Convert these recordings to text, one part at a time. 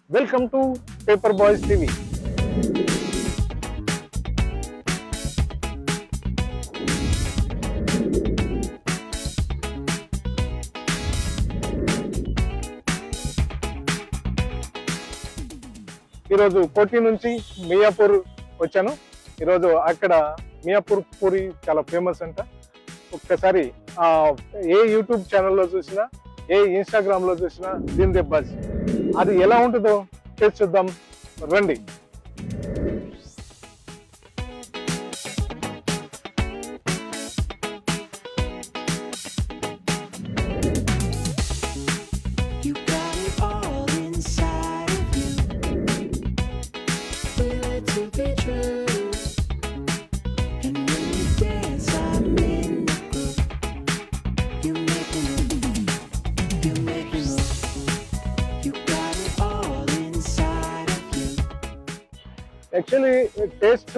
Welcome to Paper Boys TV. ఈరోజు కోటి నుంచి మియాపూర్ వచ్చాను. ఈరోజు అక్కడ మియాపూర్ పూరి చాలా ఫేమస్ అంట. ఒక్కసారి ఏ యూట్యూబ్ ఛానల్లో చూసినా, ఏ ఇన్స్టాగ్రామ్ లో చూసినా దీని బజ్. అది ఎలా ఉంటుందో టేస్ట్ చూద్దాం రండి. యాక్చువల్లీ టేస్ట్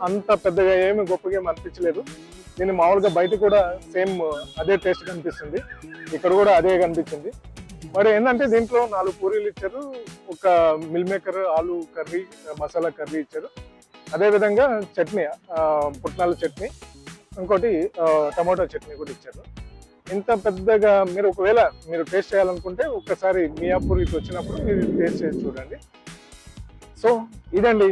అంత పెద్దగా ఏమి గొప్పగా ఏమి అనిపించలేదు. దీన్ని మామూలుగా బయట కూడా సేమ్ అదే టేస్ట్ కనిపిస్తుంది, ఇక్కడ కూడా అదే కనిపించింది. మరి ఏంటంటే దీంట్లో 4 పూరీలు ఇచ్చారు, ఒక మిల్ మేకర్ ఆలు కర్రీ మసాలా కర్రీ ఇచ్చారు, అదేవిధంగా చట్నీ పుట్నాల చట్నీ, ఇంకోటి టమాటో చట్నీ కూడా ఇచ్చారు. ఇంత పెద్దగా మీరు ఒకవేళ మీరు టేస్ట్ చేయాలనుకుంటే ఒక్కసారి మియాపూర్ ఇటు వచ్చినప్పుడు మీరు టేస్ట్ చేసి చూడండి. సో ఇదండి,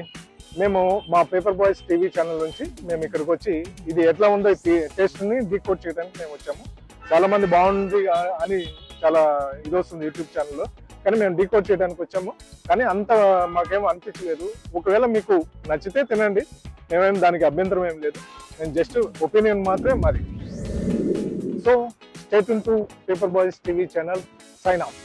మేము మా పేపర్ బాయ్స్ టీవీ ఛానల్ నుంచి మేము ఇక్కడికి వచ్చి ఇది ఎట్లా ఉందో టేస్ట్ని డీకోడ్ చేయడానికి మేము వచ్చాము. చాలా మంది బాగుంది అని చాలా ఇది వస్తుంది యూట్యూబ్ ఛానల్లో, కానీ మేము డీకోడ్ చేయడానికి వచ్చాము. కానీ అంత మాకేమో అనిపించలేదు. ఒకవేళ మీకు నచ్చితే తినండి, మేమేం దానికి అభ్యంతరం ఏం లేదు. నేను జస్ట్ ఒపీనియన్ మాత్రమే మాది. So stay tune to paper boys TV channel. Sign of.